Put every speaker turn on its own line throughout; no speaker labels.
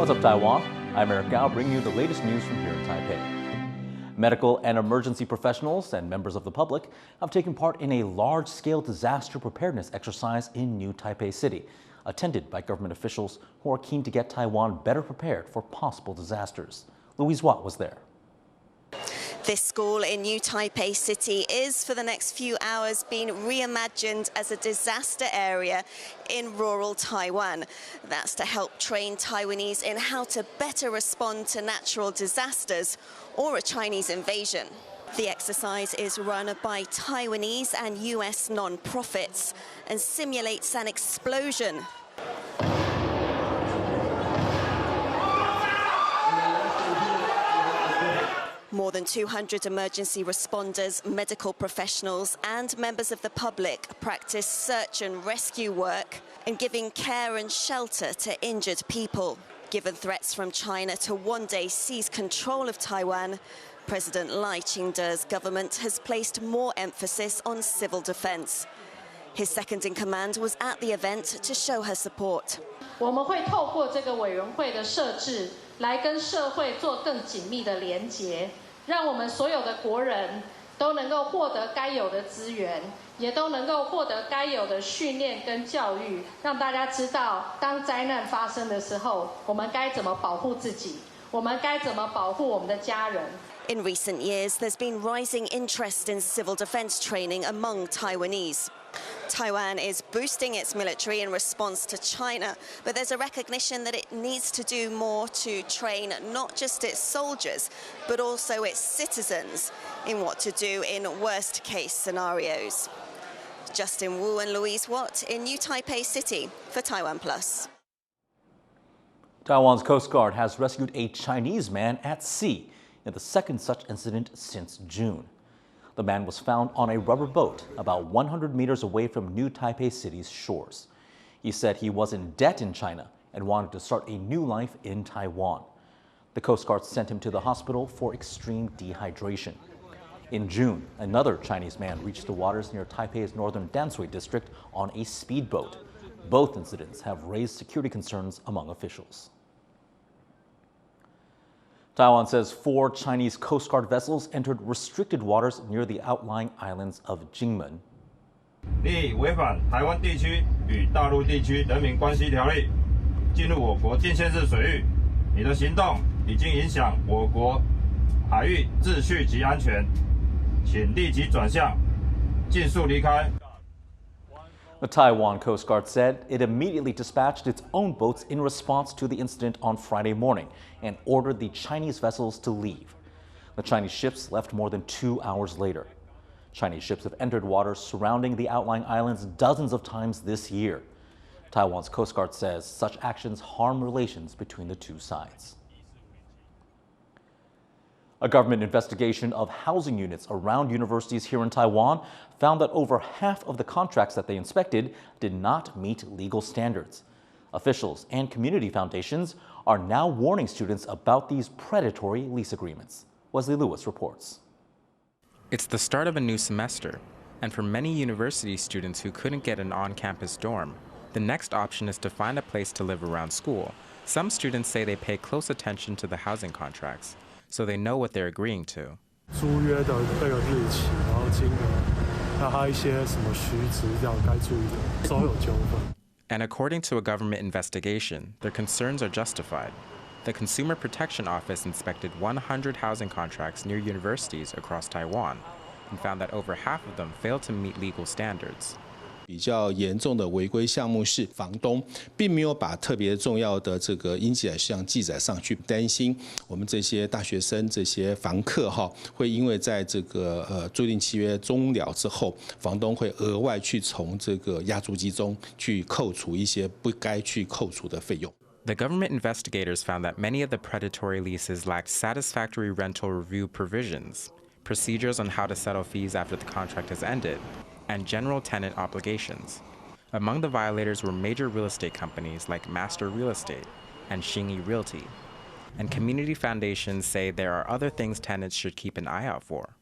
What's up, Taiwan? I'm Eric Gao, bringing you the latest news from here in Taipei. Medical and emergency professionals and members of the public have taken part in a large-scale disaster preparedness exercise in New Taipei City, attended by government officials who are keen to get Taiwan better prepared for possible disasters. Louise Watt was there.
This school in New Taipei City is, for the next few hours, being reimagined as a disaster area in rural Taiwan. That's to help train Taiwanese in how to better respond to natural disasters or a Chinese invasion. The exercise is run by Taiwanese and US non-profits and simulates an explosion. More than 200 emergency responders, medical professionals and members of the public practice search and rescue work and giving care and shelter to injured people. Given threats from China to one day seize control of Taiwan, President Lai Ching-te's government has placed more emphasis on civil defense. His second-in-command was at the event to show her support.
我们会透过这个委员会的设置，来跟社会做更紧密的连结，让我们所有的国人都能够获得该有的资源，也都能够获得该有的训练跟教育，让大家知道，当灾难发生的时候，我们该怎么保护自己，我们该怎么保护我们的家人。
In recent years, there's been rising interest in civil defense training among Taiwanese. Taiwan is boosting its military in response to China, but there's a recognition that it needs to do more to train not just its soldiers, but also its citizens in what to do in worst-case scenarios. Justin Wu and Louise Watt in New Taipei City for TaiwanPlus.
Taiwan's Coast Guard has rescued a Chinese man at sea in the second such incident since June. The man was found on a rubber boat about 100 meters away from New Taipei City's shores. He said he was in debt in China and wanted to start a new life in Taiwan. The Coast Guard sent him to the hospital for extreme dehydration. In June, another Chinese man reached the waters near Taipei's northern Danshui district on a speedboat. Both incidents have raised security concerns among officials. Taiwan says 4 Chinese Coast Guard vessels entered restricted waters near the outlying islands of Jingmen.
你违反台湾地区与大陆地区人民关系条例，进入我国境限制水域，你的行动已经影响我国海域秩序及安全，请立即转向，尽速离开。
The Taiwan Coast Guard said it immediately dispatched its own boats in response to the incident on Friday morning and ordered the Chinese vessels to leave. The Chinese ships left more than 2 hours later. Chinese ships have entered waters surrounding the outlying islands dozens of times this year. Taiwan's Coast Guard says such actions harm relations between the two sides. A government investigation of housing units around universities here in Taiwan found that over half of the contracts that they inspected did not meet legal standards. Officials and community foundations are now warning students about these predatory lease agreements. Wesley Lewis reports.
It's the start of a new semester, and for many university students who couldn't get an on-campus dorm, the next option is to find a place to live around school. Some students say they pay close attention to the housing contracts, so they know what they're agreeing to. And according to a government investigation, their concerns are justified. The Consumer Protection Office inspected 100 housing contracts near universities across Taiwan and found that over half of them failed to meet legal standards.
比较严重的违规项目是房东并没有把特别重要的这个应记载事项记载上去，担心我们这些大学生、这些房客会因为在这个租赁契约终了之后，房东会额外去从这个押租机中去扣除一些不该去扣除的费用。
The government investigators found that many of the predatory leases lacked satisfactory rental review provisions, procedures on how to settle fees after the contract has ended, and general tenant obligations. Among the violators were major real estate companies like Master Real Estate and Xingyi Realty. And community foundations say there are other things tenants should keep an eye out for.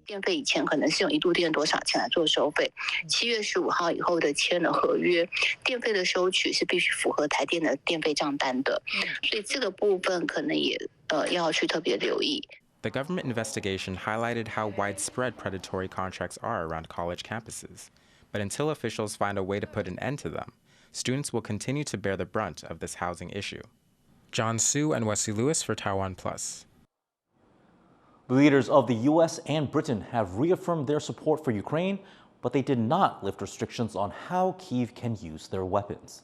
电费以前可能是用1度电多少钱来做收费，7月15号以后的签了合约，电费的收取是必须符合台电的电费账单的，所以这个部分可能也要去特别留意。
The government investigation highlighted how widespread predatory contracts are around college campuses. But until officials find a way to put an end to them, students will continue to bear the brunt of this housing issue. John Su and Wesley Lewis for TaiwanPlus.
The leaders of the U.S. and Britain have reaffirmed their support for Ukraine, but they did not lift restrictions on how Kyiv can use their weapons.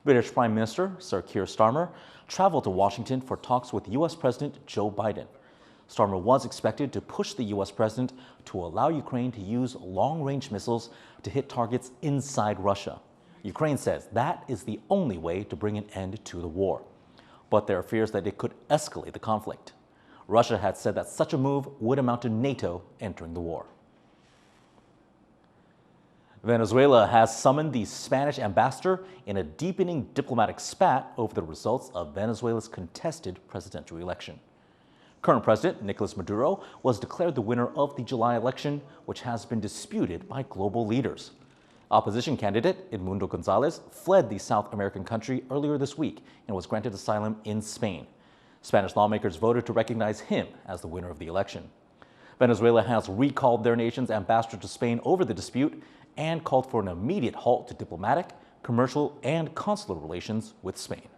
British Prime Minister Sir Keir Starmer traveled to Washington for talks with U.S. President Joe Biden. Starmer was expected to push the U.S. president to allow Ukraine to use long-range missiles to hit targets inside Russia. Ukraine says that is the only way to bring an end to the war. But there are fears that it could escalate the conflict. Russia had said that such a move would amount to NATO entering the war. Venezuela has summoned the Spanish ambassador in a deepening diplomatic spat over the results of Venezuela's contested presidential election. Current President Nicolas Maduro was declared the winner of the July election, which has been disputed by global leaders. Opposition candidate Edmundo Gonzalez fled the South American country earlier this week and was granted asylum in Spain. Spanish lawmakers voted to recognize him as the winner of the election. Venezuela has recalled their nation's ambassador to Spain over the dispute and called for an immediate halt to diplomatic, commercial, and consular relations with Spain.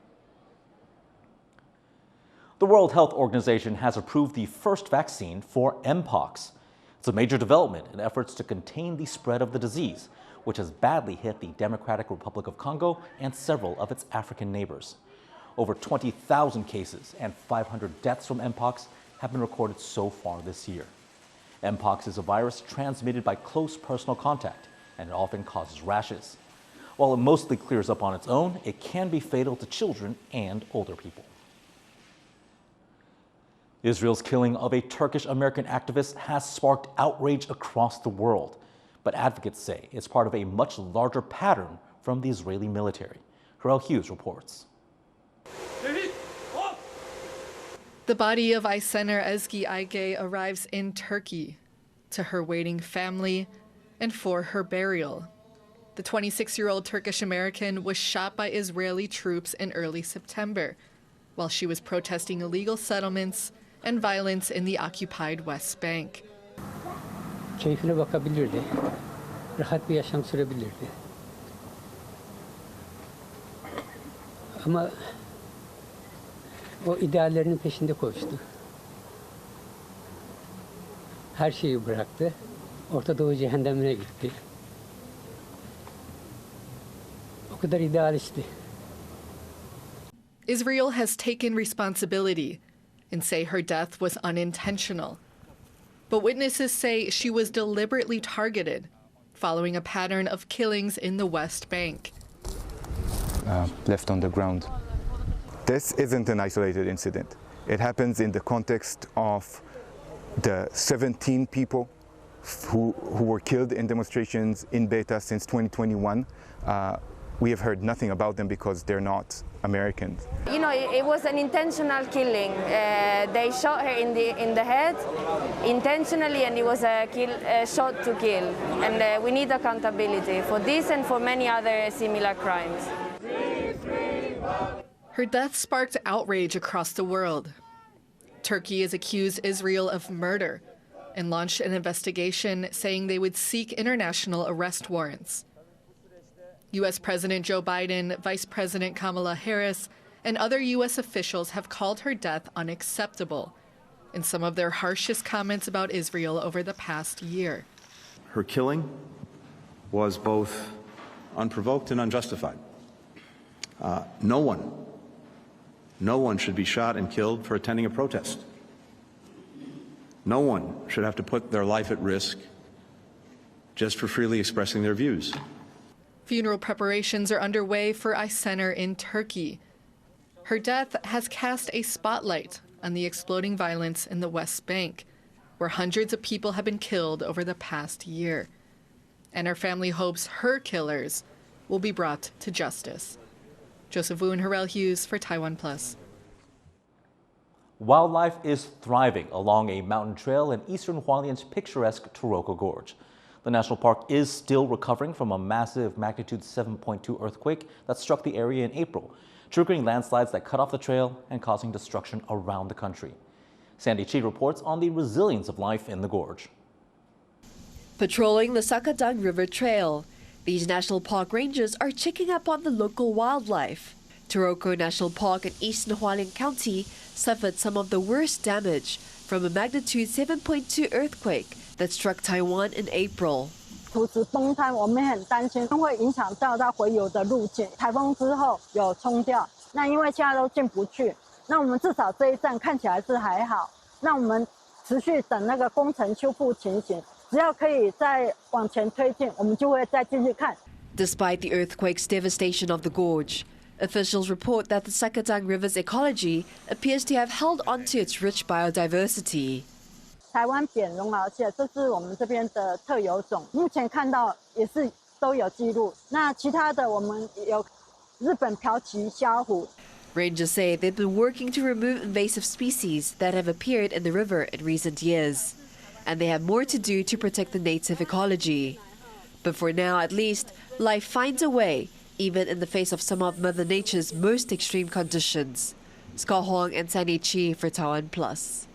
The World Health Organization has approved the first vaccine for Mpox. It's a major development in efforts to contain the spread of the disease, which has badly hit the Democratic Republic of Congo and several of its African neighbors. Over 20,000 cases and 500 deaths from Mpox have been recorded so far this year. Mpox is a virus transmitted by close personal contact, and it often causes rashes. While it mostly clears up on its own, it can be fatal to children and older people. Israel's killing of a Turkish American activist has sparked outrage across the world, but advocates say it's part of a much larger pattern from the Israeli military. Harel Hughes reports.
The body of Aysener Ezgi Aige arrives in Turkey to her waiting family and for her burial. The 26-year-old Turkish American was shot by Israeli troops in early September while she was protesting illegal settlements and violence in the occupied West Bank.
Keyfine bakabilirdi. Rahat bir yaşam sürebilirdi. Ama o ideallerinin peşinde koştu. Her şeyi bıraktı. Orta Doğu cehennemine gitti. O kadar idealistti.
Israel has taken responsibility and say her death was unintentional. But witnesses say she was deliberately targeted following a pattern of killings in the West Bank.
Left on the ground. This isn't an isolated incident. It happens in the context of the 17 people who were killed in demonstrations in Beta since 2021. We have heard nothing about them because they're not Americans.
You know, it was an intentional killing. They shot her in the head intentionally, and it was a shot to kill. And we need accountability for this and for many other similar crimes.
Her death sparked outrage across the world. Turkey has accused Israel of murder and launched an investigation saying they would seek international arrest warrants. U.S. President Joe Biden, Vice President Kamala Harris, and other U.S. officials have called her death unacceptable in some of their harshest comments about Israel over the past year.
Her killing was both unprovoked and unjustified. No one should be shot and killed for attending a protest. No one should have to put their life at risk just for freely expressing their views.
Funeral preparations are underway for Aysener in Turkey. Her death has cast a spotlight on the exploding violence in the West Bank, where hundreds of people have been killed over the past year. And her family hopes her killers will be brought to justice. Joseph Wu and Harel Hughes for TaiwanPlus.
Wildlife is thriving along a mountain trail in eastern Hualien's picturesque Taroko Gorge. The national park is still recovering from a massive magnitude 7.2 earthquake that struck the area in April, triggering landslides that cut off the trail and causing destruction around the country. Sandy Chi reports on the resilience of life in the gorge.
Patrolling the Sakadang River Trail, these national park rangers are checking up on the local wildlife. Taroko National Park in eastern Hualien County suffered some of the worst damage from a magnitude 7.2 earthquake that struck Taiwan in April.
土质崩塌，我们很担心会影响到它回游的路径。台风之后有冲掉，那因为现在都进不去，那我们至少这一站看起来是还好。那我们持续等那个工程修复情形，只要可以再往前推进，我们就会再继续看。
Despite the earthquake's devastation of the gorge, officials report that the Sakadang River's ecology appears to have held onto its rich biodiversity.
台湾扁绒螯蟹，这是我们这边的特有种，目前看到也是都有记录。那其他的我们有日本瓢鳍虾虎。
Rangers say they've been working to remove invasive species that have appeared in the river in recent years, and they have more to do to protect the native ecology. But for now, at least, life finds a way, even in the face of some of Mother Nature's most extreme conditions. Scott Hong and Sandy Chi for TaiwanPlus.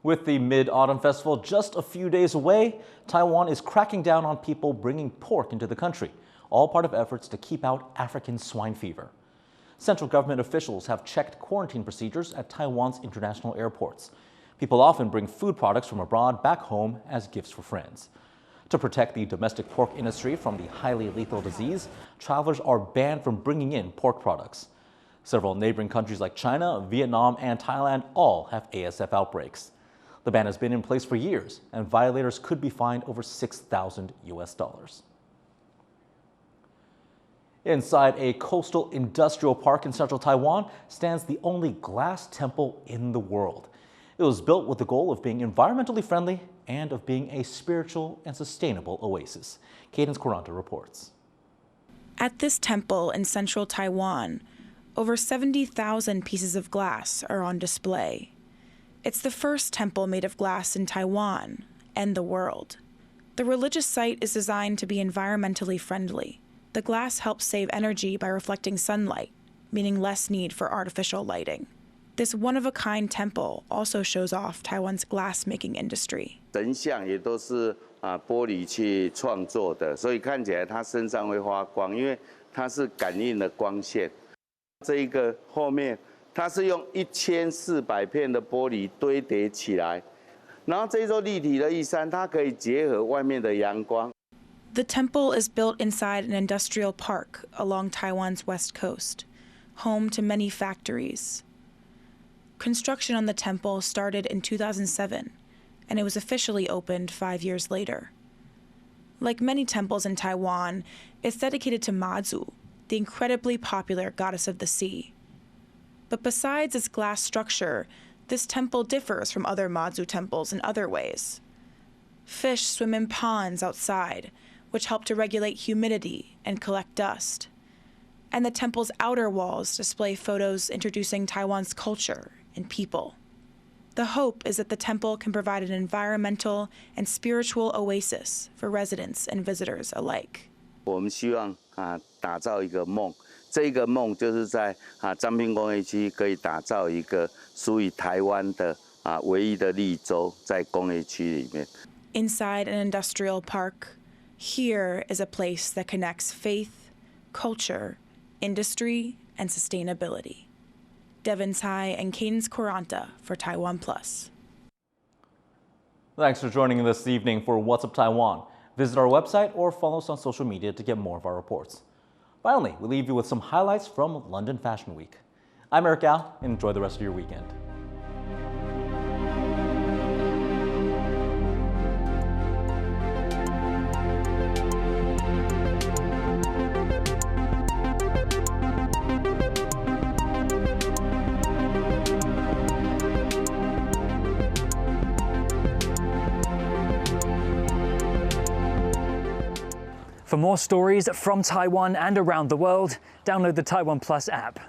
With the Mid-Autumn Festival just a few days away, Taiwan is cracking down on people bringing pork into the country, all part of efforts to keep out African swine fever. Central government officials have checked quarantine procedures at Taiwan's international airports. People often bring food products from abroad back home as gifts for friends. To protect the domestic pork industry from the highly lethal disease, travelers are banned from bringing in pork products. Several neighboring countries like China, Vietnam, and Thailand all have ASF outbreaks. The ban has been in place for years, and violators could be fined over $6,000 US. Inside a coastal industrial park in central Taiwan stands the only glass temple in the world. It was built with the goal of being environmentally friendly and of being a spiritual and sustainable oasis. Cadence Quaranta reports.
At this temple in central Taiwan, over 70,000 pieces of glass are on display. It's the first temple made of glass in Taiwan and the world. The religious site is designed to be environmentally friendly. The glass helps save energy by reflecting sunlight, meaning less need for artificial lighting. This one-of-a-kind temple also shows off Taiwan's glass-making industry.
神像也都是玻璃去创作的，所以看起来它身上会发光，因为它是感应的光线。这一个后面，它是用1400片的玻璃堆叠起来，然后这座立体的玉山，它可以结合外面的阳光。
The temple is built inside an industrial park along Taiwan's west coast, home to many factories. Construction on the temple started in 2007, and it was officially opened 5 years later. Like many temples in Taiwan, it's dedicated to Mazu, the incredibly popular goddess of the sea. But besides its glass structure, this temple differs from other Mazu temples in other ways. Fish swim in ponds outside, which help to regulate humidity and collect dust. And the temple's outer walls display photos introducing Taiwan's culture and people. The hope is that the temple can provide an environmental and spiritual oasis for residents and visitors alike.
我们希望打造一个梦，这一个梦就是在彰滨工业区可以打造一个属于台湾的唯一的绿洲，在工业区里面。
Inside an industrial park, here is a place that connects faith, culture, industry, and sustainability. Devin Tsai and Cadence Quaranta for TaiwanPlus.
Thanks for joining us this evening for What's Up Taiwan. Visit our website or follow us on social media to get more of our reports. Finally, we leave you with some highlights from London Fashion Week. I'm Eric Al, and enjoy the rest of your weekend.
For more stories from Taiwan and around the world, download the TaiwanPlus app.